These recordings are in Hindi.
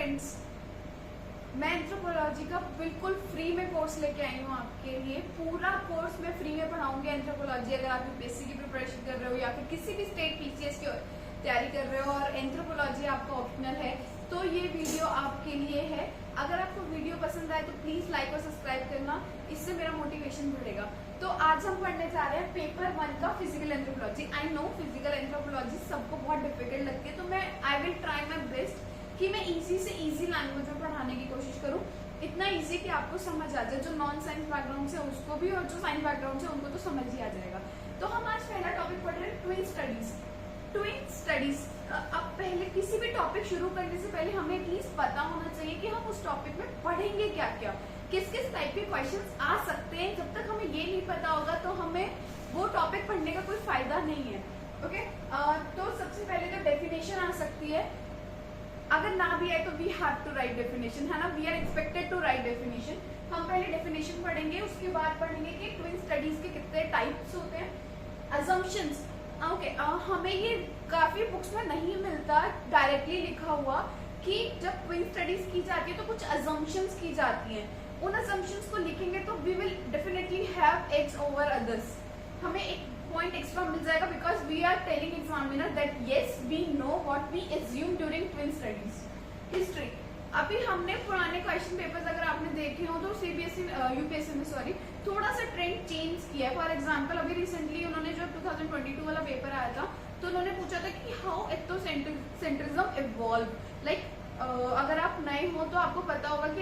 फ्रेंड्स, मैं एंथ्रोपोलॉजी का बिल्कुल फ्री में कोर्स लेके आई हूँ आपके लिए। पूरा कोर्स मैं फ्री में पढ़ाऊंगी एंथ्रोपोलॉजी। अगर आप यूपीएससी की प्रिपरेशन कर रहे हो या फिर किसी भी स्टेट पीसीएस की तैयारी कर रहे हो और एंथ्रोपोलॉजी आपका ऑप्शनल है, तो ये वीडियो आपके लिए है। अगर आपको वीडियो पसंद आए तो प्लीज लाइक और सब्सक्राइब करना, इससे मेरा मोटिवेशन बढ़ेगा। तो आज हम पढ़ने जा रहे हैं पेपर 1 का physical anthropology. I know physical anthropology सबको बहुत डिफिकल्ट लगती है, तो मैं I will try my best कि मैं इजी से इजी लैंग्वेज में पढ़ाने की कोशिश करूं। इतना इजी कि आपको समझ आ जाए, जो नॉन साइंस बैकग्राउंड से उसको भी और जो साइंस बैकग्राउंड से उनको तो समझ ही आ जाएगा। तो हम आज पहला टॉपिक पढ़ रहे हैं ट्विन स्टडीज। ट्विन स्टडीज, अब पहले किसी भी टॉपिक शुरू करने से पहले हमें एटलीस्ट पता होना चाहिए कि हम उस टॉपिक में पढ़ेंगे क्या क्या, किस किस टाइप के क्वेश्चंस आ सकते हैं। जब तक हमें ये नहीं पता होगा तो हमें वो टॉपिक पढ़ने का कोई फायदा नहीं है। ओके, तो सबसे पहले तो डेफिनेशन आ सकती है। अगर ना भी आए तो we have to write definition, है ना, we are expected to write definition. हम पहले डेफिनेशन पढ़ेंगे, उसके बाद पढ़ेंगे कि ट्विन स्टडीज के कितने टाइप्स होते हैं। अजम्पशंस, ओके, हमें ये काफी बुक्स में नहीं मिलता डायरेक्टली लिखा हुआ कि जब ट्विन स्टडीज की जाती है तो कुछ अजम्पशंस की जाती हैं। उन अजम्पशंस को लिखेंगे तो we will definitely have edge over others. हमें एक पॉइंट एक्स्ट्रा मिल जाएगा because we are telling examiner that yes we know what we assume during twin studies. History, अभी हमने पुराने क्वेश्चन पेपर्स अगर आपने देखे हो तो सीबीएसई यूपीएससी में थोड़ा सा ट्रेंड चेंज किया है। फॉर एग्जाम्पल अभी रिसेंटली उन्होंने जो 2022 वाला पेपर आया था तो उन्होंने पूछा था कि हाउ एथनोसेंट्रिज्म इवॉल्व। लाइक अगर आप नए हो तो आपको पता होगा कि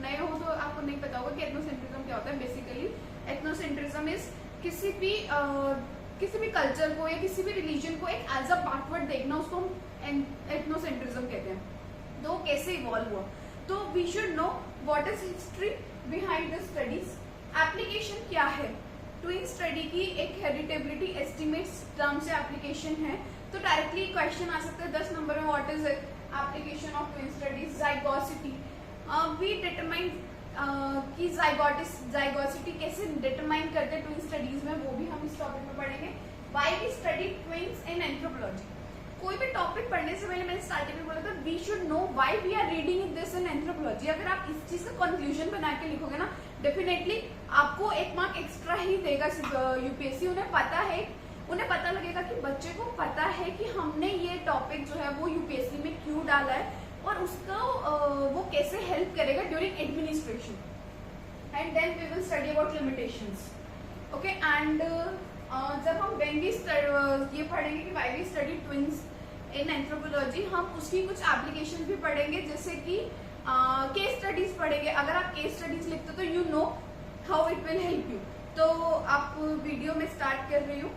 नए हो तो आपको नहीं पता होगा कि एथनोसेंट्रिज्म क्या होता है। बेसिकली एथनोसेंट्रिज्म इज किसी भी कल्चर को या किसी भी रिलीजन को एक एज अ बैकवर्ड देखना, उसको हम एथनोसेंट्रिज्म कहते हैं। तो कैसे इवॉल्व हुआ, तो we should know what is history behind the studies. Application क्या है, ट्विन स्टडी की एक हेरिटेबिलिटी एस्टिमेट्स टर्म से एप्लीकेशन है। तो डायरेक्टली क्वेश्चन आ सकता है 10 नंबर में, what is application of twin studies. Zygosity, we determine कि जाइगोसिटी कैसे डिटरमाइन करते हैं ट्विन स्टडीज में, वो भी हम इस टॉपिक में पढ़ेंगे। Why we study twins in anthropology. कोई भी टॉपिक पढ़ने से पहले मैंने स्टार्टिंग में बोला था we should know why we are reading this in anthropology. अगर आप इस चीज का कंक्लूजन बना के लिखोगे ना, डेफिनेटली आपको 1 मार्क एक्स्ट्रा ही देगा यूपीएससी। उन्हें पता लगेगा कि बच्चे को पता है कि हमने ये टॉपिक जो है वो यूपीएससी में क्यों डाला है और उसका वो कैसे हेल्प करेगा during administration. And then we will study about limitations. Okay, and जब हम ये पढ़ेंगे कि why we study twins in anthropology, हम उसकी कुछ एप्लीकेशन भी पढ़ेंगे, जैसे कि केस स्टडीज पढ़ेंगे। अगर आप केस स्टडीज लिखते हो तो you know how it will help you. तो आप वीडियो में स्टार्ट कर रही हूँ,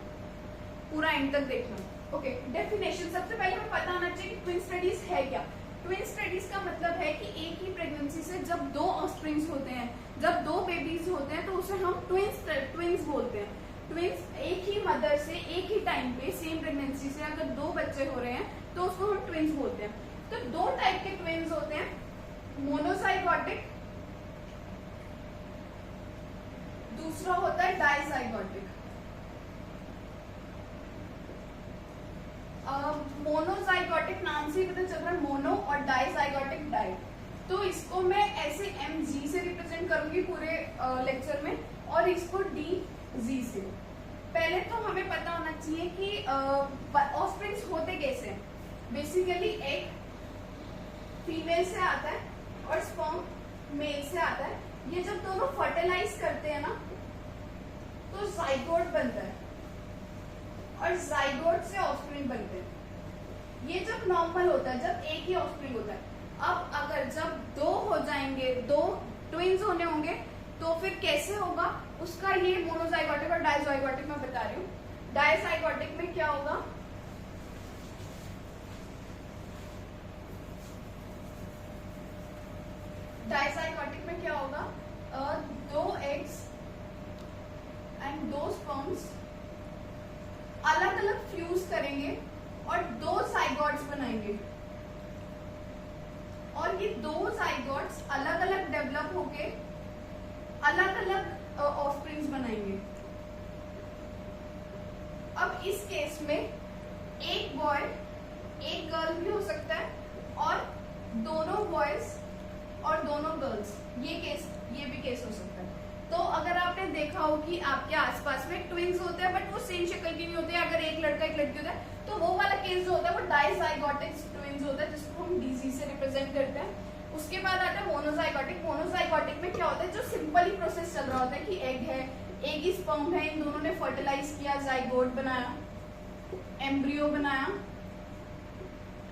पूरा एंड तक देखना। ओके, डेफिनेशन, सबसे पहले हमें पता होना चाहिए कि ट्विन स्टडीज है क्या। ट्विन स्टडीज का मतलब है कि एक ही प्रेगनेंसी से जब 2 ऑफस्प्रिंग्स होते हैं, जब 2 बेबीज होते हैं तो उसे हम ट्विन्स बोलते हैं। ट्विन्स एक ही मदर से एक ही टाइम पे सेम प्रेगनेंसी से अगर 2 बच्चे हो रहे हैं तो उसको हम ट्विन्स बोलते हैं। तो 2 टाइप के ट्विन्स होते हैं, मोनोजाइगोटिक, दूसरा होता है डाइजाइगोटिक। मोनोजाइगोटिक नाम से ही पता चल रहा है मोनो, और डाइजाइगोटिक डाई। तो इसको मैं ऐसे mg से रिप्रेजेंट करूंगी पूरे लेक्चर में, और इसको dg से। पहले तो हमें पता होना चाहिए कि ऑफस्प्रिंग्स होते कैसे हैं। बेसिकली एग फीमेल से आता है और स्पर्म मेल से आता है। ये जब दोनों फर्टिलाइज करते हैं ना तो जाइगोट बनता है और जाइगोट से ऑफस्प्रिंग बनते हैं। ये जब नॉर्मल होता है, जब एक ही ऑफस्प्रिंग होता है। अब अगर जब 2 हो जाएंगे, 2 ट्विन्स होने होंगे, तो फिर कैसे होगा उसका, ये मोनोजाइगोटिक और डाइजाइगोटिक में बता रही हूँ। डाइजाइगोटिक में क्या होगा, डाइजाइगोटिक में क्या होगा, 2 एग्स एंड 2 स्पर्म्स अलग अलग फ्यूज करेंगे और 2 जाइगोट्स बनाएंगे, और ये 2 जाइगोट्स अलग अलग डेवलप होके अलग अलग ऑफस्प्रिंग्स बनाएंगे। अब इस केस में एक बॉय एक गर्ल भी हो सकता है और दोनों बॉयज और दोनों गर्ल्स, ये भी केस हो सकता है। तो अगर आपने देखा हो कि आपके आसपास में ट्विंस होते हैं बट वो सेम शक्ल की नहीं होते, अगर एक लड़का एक लड़की होता है तो वो वाला केस जो होता है वो डाइजाइगोटिक ट्विंस होता है, जिसको हम डीजी से रिप्रेजेंट करते हैं। उसके बाद आता है मोनोजाइगोटिक। मोनोजाइगोटिक में क्या होता है, जो सिंपल ही प्रोसेस चल रहा होता है कि एग है, एक ही स्पर्म है, इन दोनों ने फर्टिलाइज किया, जाइगोट बनाया, एम्ब्रियो बनाया,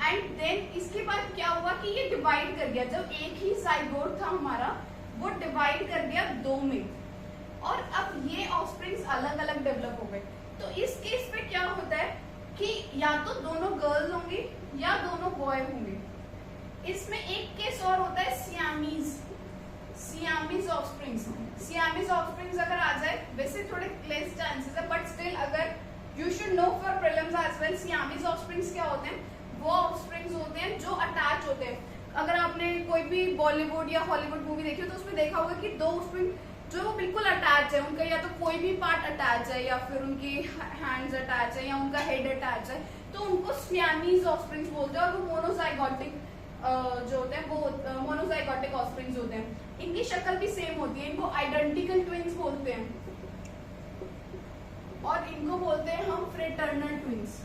एंड देन इसके बाद क्या हुआ कि ये डिवाइड कर गया। जब एक ही जाइगोट था हमारा, वो डिवाइड कर दिया दो में, और अब ये ऑफस्प्रिंग्स अलग अलग डेवलप हो गए। तो इस केस में क्या होता है कि या तो दोनों गर्ल्स होंगी या दोनों बॉय होंगे। इसमें एक केस और होता है सियामीज ऑफस्प्रिंग्स। सियामीज ऑफस्प्रिंग्स अगर आ जाए, वैसे थोड़े लेस चांसेस है बट स्टिल अगर you should know for prelims as well. Siamese offsprings क्या होते हैं, वो ऑफस्प्रिंग्स होते हैं जो अटैच होते हैं। अगर आपने कोई भी बॉलीवुड या हॉलीवुड मूवी देखी हो तो उसमें देखा होगा कि दो ऑफस्प्रिंग जो बिल्कुल अटैच है, उनका या तो कोई भी पार्ट अटैच है या फिर उनकी हैंड्स अटैच है या उनका हेड अटैच है, तो उनको सियामीज ऑफस्प्रिंग्स बोलते हैं। और वो मोनोजाइगोटिक जो होते हैं वो मोनोजाइगोटिक ऑफस्प्रिंग्स होते हैं। इनकी शक्ल भी सेम होती है, इनको आइडेंटिकल ट्विंस बोलते हैं, और इनको बोलते हैं हम फ्रेटर्नल ट्विंस।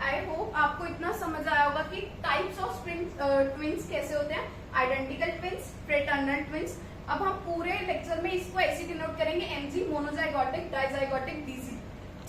आई होप आपको इतना समझ आया होगा कि टाइप्स ऑफ ट्विंस कैसे होते हैं, आइडेंटिकल ट्विंस, फ्रेटर्नल ट्विंस। अब हम पूरे लेक्चर में इसको ऐसे डिनोट करेंगे, एमजी, मोनोजाइगोटिक, डाइजाइगोटिक, डीजी,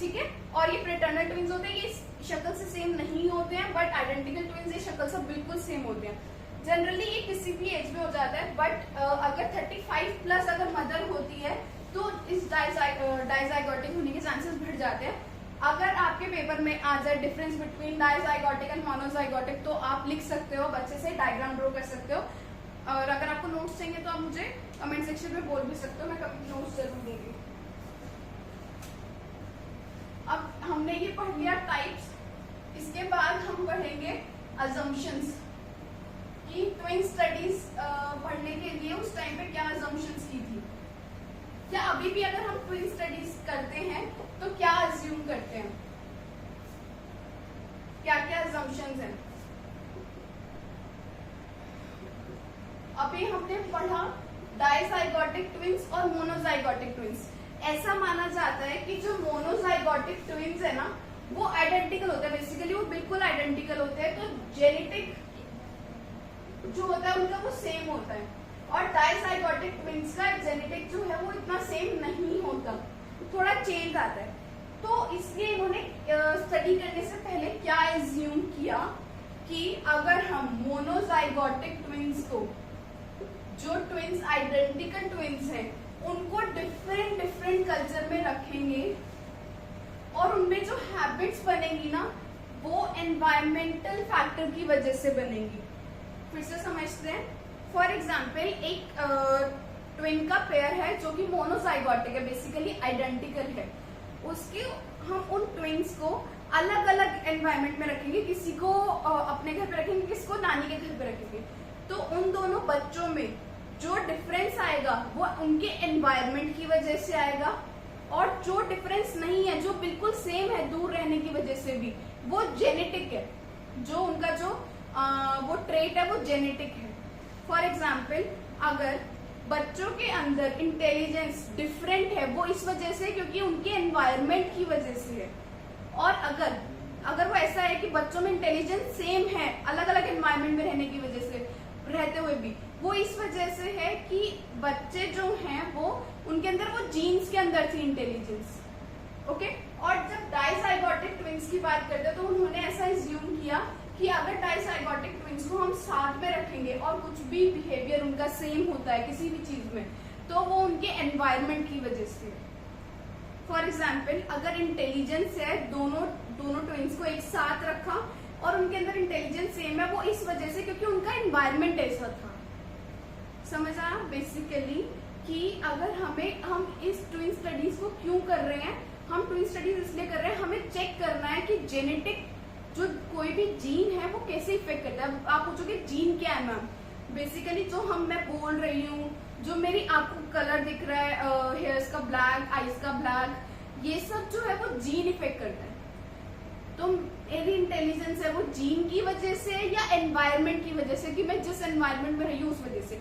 ठीक है। और ये फ्रेटर्नल ट्विंस होते हैं, ये शक्ल से सेम नहीं होते हैं, बट आइडेंटिकल ट्विंस ये शक्ल से बिल्कुल सेम होते हैं। जनरली ये किसी भी एज में हो जाता है, बट अगर 35 प्लस अगर मदर होती है तो इस डाइजाइगोटिक होने के चांसेस बढ़ जाते हैं। अगर आपके पेपर में आ जाए difference between dizygotic and monozygotic, तो आप लिख सकते हो, बच्चे से डायग्राम ड्रॉ कर सकते हो। और अगर आपको नोट्स चाहिए तो आप मुझे कमेंट सेक्शन में बोल भी सकते हो, मैं नोट्स जरूर दूंगी। अब हमने ये पढ़ लिया टाइप्स, इसके बाद हम पढ़ेंगे अजम्पशंस कि ट्विन स्टडीज पढ़ने के लिए उस टाइम पे क्या अजम्पशंस की थी, क्या अभी भी अगर हम ट्विन स्टडीज करते हैं तो क्या अज्यूम करते हैं, क्या क्या अजम्पशंस हैं। अभी हमने पढ़ा डाइजाइगोटिक ट्विंस और मोनोजाइगोटिक ट्विंस। ऐसा माना जाता है कि जो मोनोजाइगोटिक ट्विंस है ना, वो आइडेंटिकल होते हैं, बेसिकली वो बिल्कुल आइडेंटिकल होते हैं, तो जेनेटिक जो होता है उनका वो सेम होता है। और डाइजाइगोटिक ट्विंस का जेनेटिक जो है वो इतना सेम नहीं होता, थोड़ा चेंज आता है। तो इसलिए इन्होंने स्टडी करने से पहले क्या एज्यूम किया कि अगर हम मोनोजाइगोटिक ट्विंस को, जो ट्विंस आइडेंटिकल ट्विंस हैं, उनको डिफरेंट कल्चर में रखेंगे और उनमें जो हैबिट्स बनेंगी ना, वो एनवायरमेंटल फैक्टर की वजह से बनेंगी। फिर से समझते हैं। फॉर एग्जाम्पल, एक ट्विन का पेयर है जो कि मोनोजाइगोटिक है, बेसिकली आइडेंटिकल है, उसके हम उन ट्विन्स को अलग अलग एनवायरमेंट में रखेंगे, किसी को अपने घर पे रखेंगे, किसी को नानी के घर पे रखेंगे। तो उन दोनों बच्चों में जो डिफरेंस आएगा वो उनके एनवायरमेंट की वजह से आएगा, और जो डिफरेंस नहीं है, जो बिल्कुल सेम है दूर रहने की वजह से भी, वो जेनेटिक है। जो उनका जो वो ट्रेट है वो जेनेटिक है। फॉर एग्जाम्पल, अगर बच्चों के अंदर इंटेलिजेंस डिफरेंट है, वो इस वजह से क्योंकि उनके एनवायरनमेंट की वजह से है। और अगर वो ऐसा है कि बच्चों में इंटेलिजेंस सेम है, अलग अलग एनवायरनमेंट में रहने की वजह से, रहते हुए भी, वो इस वजह से है कि बच्चे जो हैं वो उनके अंदर वो जीन्स के अंदर थी इंटेलिजेंस, ओके। और जब डाइजाइगोटिक ट्विंस की बात करते हैं तो उन्होंने ऐसा एज्यूम किया कि अगर डाइजाइगोटिक ट्विंस को हम साथ में रखेंगे और कुछ भी बिहेवियर उनका सेम होता है किसी भी चीज में, तो वो उनके एनवायरनमेंट की वजह से। फॉर एग्जाम्पल, अगर इंटेलिजेंस है, दोनों ट्विंस को एक साथ रखा और उनके अंदर इंटेलिजेंस सेम है, वो इस वजह से क्योंकि उनका एनवायरनमेंट ऐसा था। समझ आया बेसिकली कि अगर हम इस ट्विन स्टडीज को क्यों कर रहे हैं, हम ट्विन स्टडीज इसलिए कर रहे हैं, हमें चेक करना है कि जेनेटिक जो कोई भी जीन है वो कैसे इफेक्ट करता है। आप पूछोगे जीन क्या है मैम, बेसिकली जो मैं बोल रही हूँ, जो मेरी आपको कलर दिख रहा है, हेयर्स का ब्लैक, आईज का ब्लैक, ये सब जो है वो जीन इफेक्ट करता है। तो यदि इंटेलिजेंस है वो जीन की वजह से या एनवायरनमेंट की वजह से, कि मैं जिस एनवायरनमेंट में रही हूँ उस वजह से।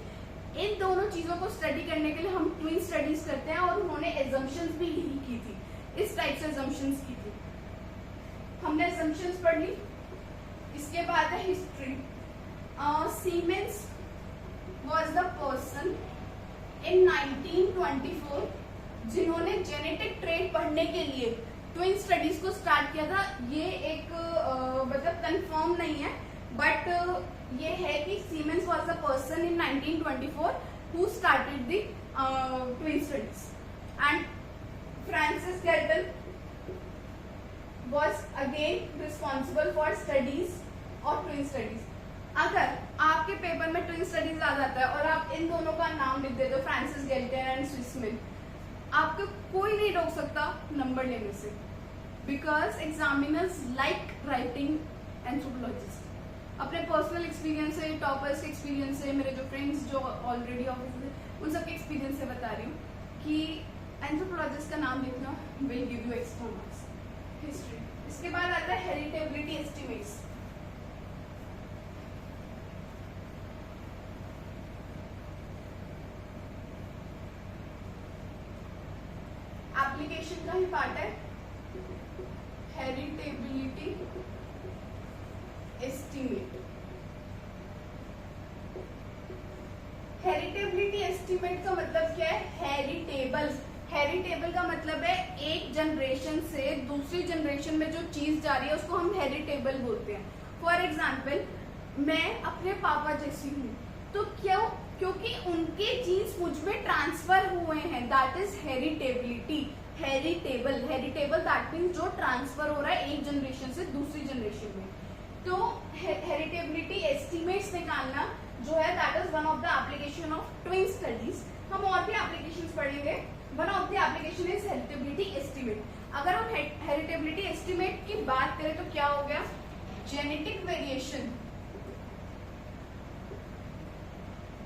इन दोनों चीजों को स्टडी करने के लिए हम ट्विन स्टडीज करते हैं, और उन्होंने एजम्पशंस भी यही की थी, इस टाइप से एजम्पशंस की थी। हमने एजम्पशंस पढ़ ली। इसके बाद है history. Siemens was the person in 1924 जिन्होंने जेनेटिक ट्रेट पढ़ने के लिए ट्विन स्टडीज को स्टार्ट किया था। ये एक मतलब कंफर्म नहीं है, बट ये है कि siemens was the person in 1924 who started the twin studies, and Francis Galton was again responsible for studies और ट्विन स्टडीज। अगर आपके पेपर में ट्विन स्टडीज आ जाता है और आप इन दोनों का नाम लिख देते हो, फ्रांसिस गैल्टन एंड स्विसमैन, आपको कोई नहीं रोक सकता नंबर लेने से, because examiners like writing anthropologist. अपने पर्सनल एक्सपीरियंस से, टॉपर्स के एक्सपीरियंस से, मेरे जो फ्रेंड्स जो ऑलरेडी ऑफिस है उन सबके एक्सपीरियंस से बता रही हूँ कि एंथ्रोपोलॉजिस्ट का नाम लिखना will give you extra marks. History. इसके बाद आता है हेरिटेबिलिटी एस्टिमेट्स। एप्लीकेशन का ही पार्ट है हेरिटेबिलिटी एस्टिमेट। हेरिटेबिलिटी एस्टिमेट का मतलब क्या है? हेरिटेबल। हेरिटेबल का मतलब है एक जनरेशन से दूसरी जनरेशन में जो चीज जा रही है उसको हम हेरिटेबल बोलते हैं। फॉर एग्जाम्पल, मैं अपने पापा जैसी हूँ, तो क्योंकि उनके जीन्स मुझ में ट्रांसफर हुए हैं, that is heritability. Heritable that means जो ट्रांसफर हो रहा है एक जनरेशन से दूसरी जनरेशन में। तो हेरिटेबिलिटी एस्टिमेट्स निकालना जो है that is one of the application of twin studies. हम और भी एप्लीकेशंस पढ़ेंगे। One of the application is heritability estimate. अगर हम हेरिटेबिलिटी एस्टिमेट की बात करें तो क्या हो गया? Genetic variation.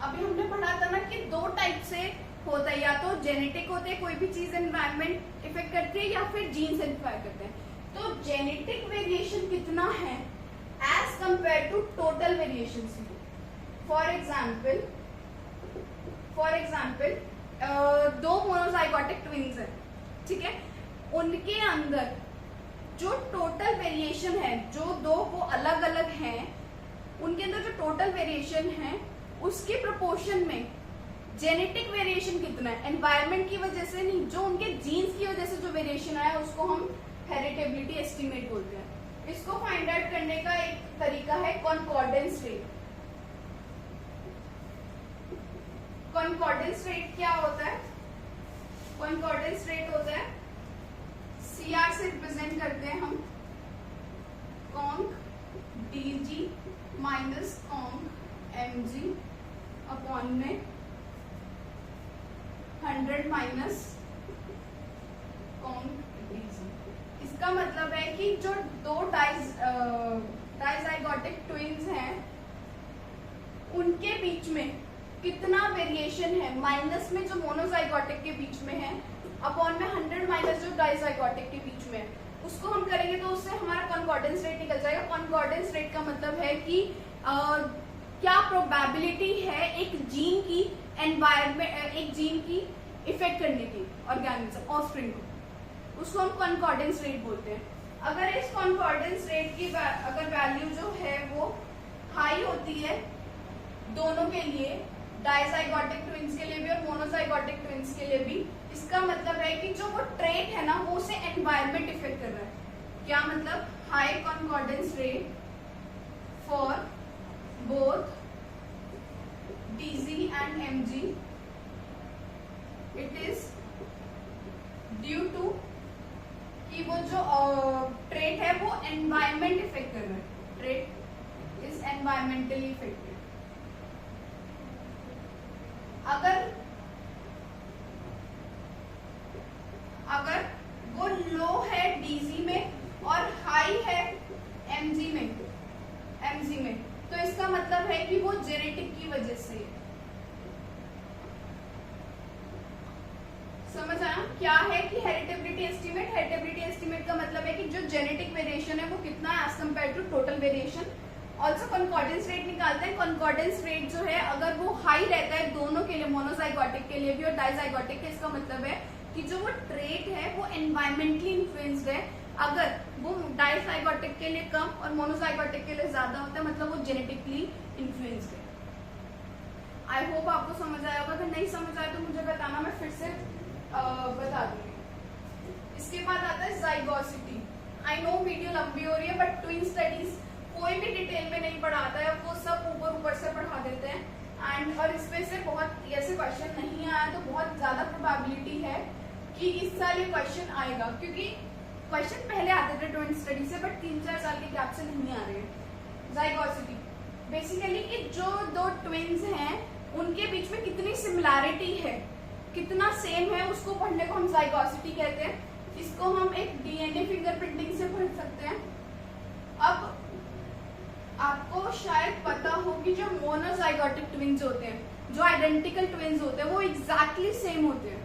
अभी हमने पढ़ा था ना कि दो टाइप से होता है, या तो जेनेटिक होते हैं, कोई भी चीज एनवायरमेंट इफेक्ट करती है, या फिर जीन्स इफेक्ट करते हैं। तो जेनेटिक वेरिएशन कितना है as compare to total variation. For example दो मोनोजाइगोटिक ट्विन्स हैं, ठीक है, उनके अंदर जो टोटल वेरिएशन है, जो दो वो अलग अलग हैं, उनके अंदर जो टोटल वेरिएशन है उसके प्रोपोर्शन में जेनेटिक वेरिएशन कितना है, एनवायरमेंट की वजह से नहीं, जो उनके जीन्स की वजह से जो वेरिएशन आया उसको हम हेरिटेबिलिटी एस्टिमेट बोलते हैं। इसको फाइंड आउट करने का एक तरीका है कॉन्कॉर्डेंस रेट। कॉन्कॉर्डेंस रेट क्या होता है? कॉन्कॉर्डेंस रेट होता है CR से रिप्रेजेंट करते हैं हम conc DG minus conc MG upon में 100 माइनस कॉन्क DG। इसका मतलब है कि जो दो डाइजाइगोटिक ट्विन्स हैं उनके बीच में कितना वेरिएशन है, माइनस में जो मोनोजाइगोटिक के बीच में है, अपॉन में 100 माइनस जो डाइजाइगोटिक के बीच में है, उसको हम करेंगे तो उससे हमारा कॉन्कॉर्डेंस रेट निकल जाएगा। कॉन्कॉर्डेंस रेट का मतलब है कि क्या प्रोबेबिलिटी है एक जीन की एनवायरमेंट, एक जीन की इफेक्ट करने की ऑर्गेनिज्म ऑफस्प्रिंग को, उसको हम कॉन्कॉर्डेंस रेट बोलते हैं। अगर इस कॉन्कॉर्डेंस रेट की अगर वैल्यू जो है वो हाई होती है दोनों के लिए, डाइजाइगोटिक ट्विन्स के लिए भी और मोनोजाइगोटिक ट्विन्स के लिए भी, इसका मतलब है कि जो वो ट्रेट है ना वो उसे एनवायरमेंट इफेक्ट कर रहा है। क्या मतलब? High concordance rate for both DG and MG, it is due to कि वो जो ट्रेट है वो एनवायरमेंट इफेक्ट कर रहा है। Trait is environmentally affected. अगर वो लो है DG में और हाई है MG में, तो इसका मतलब है कि वो जेनेटिक की वजह से। समझ आया क्या है कि हेरिटेबिलिटी एस्टिमेट? हेरिटेबिलिटी एस्टिमेट का मतलब है कि जो जेनेटिक वेरिएशन है वो कितना है as compare compare to total variation. Also concordance rate निकालते हैं। कॉन्कॉर्डेंस रेट जो है अगर वो हाई रहता है दोनों के लिए, मोनोजाइगोटिक के लिए भी और डाइजाइगोटिक के, इसका मतलब है कि जो वो ट्रेट है वो एनवायरमेंटली इन्फ्लुएंस्ड है। अगर वो डाइजाइगोटिक के लिए कम और मोनोजाइगोटिक के लिए ज्यादा होता है मतलब वो जेनेटिकली इन्फ्लुएंस्ड है। आई होप आपको समझ आया होगा। अगर नहीं समझ आया तो मुझे बताना, मैं फिर से बता दूंगी। इसके बाद आता है जाइगोसिटी। आई नो वीडियो लंबी हो रही है बट ट्विन स्टडीज कोई भी डिटेल में नहीं पढ़ाता है, वो सब ऊपर से पढ़ा देते हैं। एंड और इसमें से बहुत ऐसे क्वेश्चन नहीं आया तो बहुत ज्यादा प्रोबेबिलिटी है कि इस साल ये क्वेश्चन आएगा, क्योंकि क्वेश्चन पहले आते थे ट्विन स्टडी से बट 3-4 साल के गैप से नहीं आ रहे हैं। जाइगोसिटी बेसिकली कि जो दो ट्विन्स हैं उनके बीच में कितनी सिमिलैरिटी है, कितना सेम है, उसको पढ़ने को हम जाइगोसिटी कहते हैं। इसको हम एक डीएनए फिंगरप्रिंटिंग से पढ़ सकते हैं। अब आपको शायद पता हो कि जो मोनोजाइगोटिक ट्विन्स होते हैं, जो आइडेंटिकल ट्विन्स होते हैं, वो एग्जैक्टली सेम होते हैं,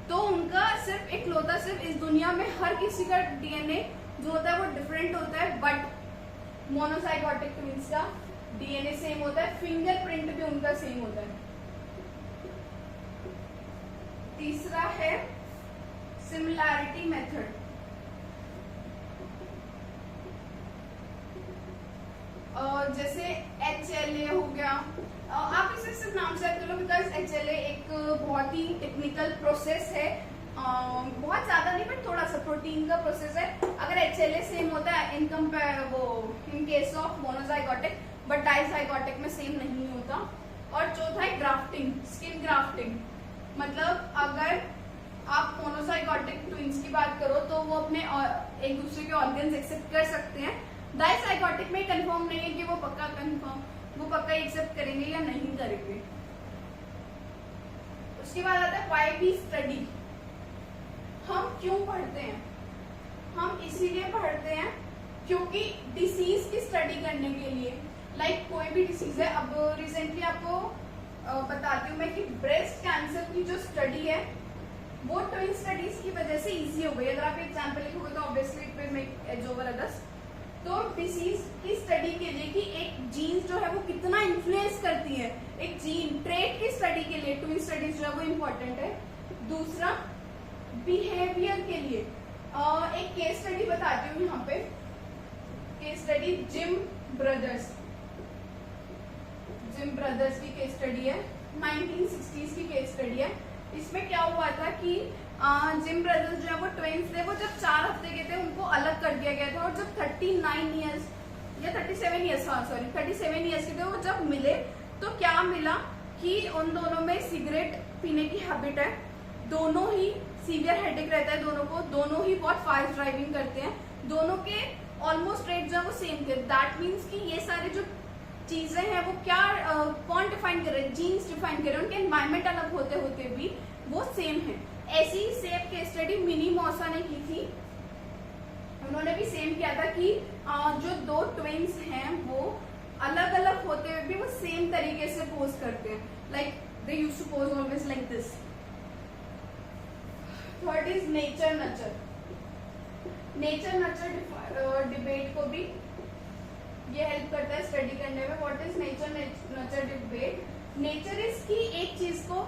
तो उनका सिर्फ इकलौता सिर्फ इस दुनिया में हर किसी का डीएनए जो होता है वो डिफरेंट होता है, बट मोनोजाइगोटिक ट्विन्स का डीएनए सेम होता है, फिंगरप्रिंट भी उनका सेम होता है। तीसरा है सिमिलैरिटी मेथड। जैसे HLA हो गया, आप इसे सिर्फ नाम से याद कर लो बिकॉज HLA एक बहुत ही टेक्निकल प्रोसेस है, बहुत ज्यादा नहीं बट थोड़ा सा प्रोटीन का प्रोसेस है। अगर HLA सेम होता है in case of monozygotic, but dizygotic में सेम नहीं होता। और चौथा है ग्राफ्टिंग, स्किन ग्राफ्टिंग। मतलब अगर आप मोनोजाइगोटिक ट्विन्स की बात करो तो वो अपने एक दूसरे के ऑर्गन्स एक्सेप्ट कर सकते हैं। डाइजाइगोटिक में कंफर्म नहीं है कि वो पक्का एक्सेप्ट करेंगे या नहीं करेंगे। उसके बाद आता है व्हाई वी स्टडी। हम क्यों पढ़ते हैं? हम इसीलिए पढ़ते हैं क्योंकि डिसीज की स्टडी करने के लिए, लाइक कोई भी डिसीज है। अब रिसेंटली आपको बताती हूँ मैं कि ब्रेस्ट कैंसर की जो स्टडी है वो ट्विन स्टडीज की वजह से इजी हो गई। अगर आप एग्जाम्पल लिखोगे तो obviously it will make edge over others. तो डिसीज की स्टडी के लिए कि एक जीन जो है वो कितना इन्फ्लुएंस करती है, एक जीन ट्रेट की स्टडी के लिए ट्विन स्टडीज जो है वो इम्पोर्टेंट है। दूसरा बिहेवियर के लिए एक केस स्टडी बताती हूँ यहाँ पे। केस स्टडी जिम ब्रदर्स की केस स्टडी है, 1960s की केस स्टडी है। इसमें क्या हुआ था कि जिम ब्रदर्स जो है वो ट्विन्स थे, वो जब 4 हफ्ते के थे उनको अलग कर दिया गया था, और जब 39 इयर्स या 37 इयर्स 37 इयर्स के थे वो जब मिले तो क्या मिला कि उन दोनों में सिगरेट पीने की हैबिट है, दोनों ही सीवियर हेडेक रहता है दोनों को, दोनों ही बहुत फास्ट ड्राइविंग करते हैं, दोनों के ऑलमोस्ट रेट जो है वो सेम थे। दैट मीन्स कि ये सारे जो चीजें हैं वो क्या कौन डिफाइन कर रहे हैं? जीन्स डिफाइन कर रहे हैं। उनके एनवायरमेंट अलग होते होते भी वो सेम है। ऐसी ही सेम केस स्टडी मिनी मॉसा ने की थी। उन्होंने भी सेम किया था कि जो दो ट्विन्स हैं वो अलग अलग होते हुए भी वो सेम तरीके से पोज करते हैं, like they used to pose always like this. Third is nature nurture. Nature nurture debate को भी ये हेल्प करता है स्टडी करने में। What is nature nurture debate? Nature is की एक चीज को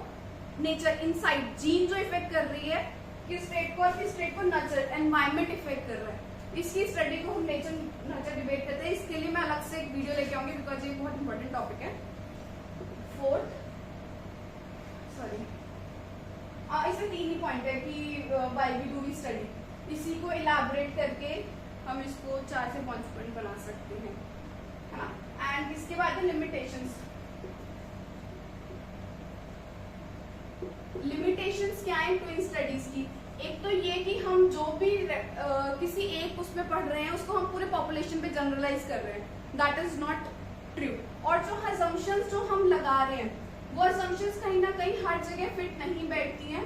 नेचर इनसाइड जीन जो इफेक्ट कर रही है किस स्टेट को और किस स्टेट को नर्चर एनवायरमेंट इफेक्ट कर रहा है, इसकी स्टडी को हम नेचर नर्चर डिबेट करते हैं। इसके लिए मैं अलग से एक वीडियो लेके आऊंगी बिकॉज ये बहुत इंपॉर्टेंट टॉपिक है। इसमें 3 ही पॉइंट है कि why we do we study. इसी को इलाबोरेट करके हम इसको 4 से 5 पॉइंट बना सकते हैं, है ना। एंड इसके बाद है लिमिटेशंस। लिमिटेशंस क्या है ट्विन स्टडीज की? एक तो ये कि हम जो भी किसी एक उसमें पढ़ रहे हैं उसको हम पूरे पॉपुलेशन पे जनरलाइज कर रहे हैं, दैट इज नॉट ट्रू। और जो असम्पशंस जो हम लगा रहे हैं वो असम्पशंस कहीं ना कहीं हर जगह फिट नहीं बैठती हैं।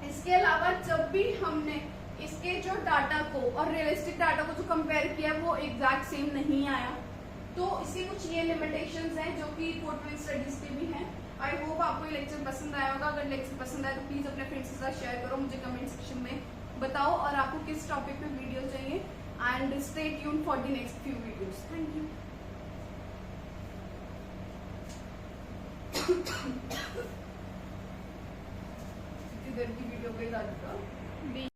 इसके अलावा जब भी हमने इसके जो डाटा को और रियलिस्टिक डाटा को जो कंपेयर किया वो एग्जैक्ट सेम नहीं आया। तो इसके कुछ ये लिमिटेशंस हैं जो कि ट्विन स्टडीज के भी हैं। आई होप आपको ये लेक्चर पसंद आया होगा। अगर लेक्चर पसंद आया तो प्लीज अपने फ्रेंड्स के साथ शेयर करो, मुझे कमेंट सेक्शन में बताओ और आपको किस टॉपिक पे वीडियो चाहिए and stay tuned for the next few videos. Thank you. इधर की वीडियो पे डालूंगा।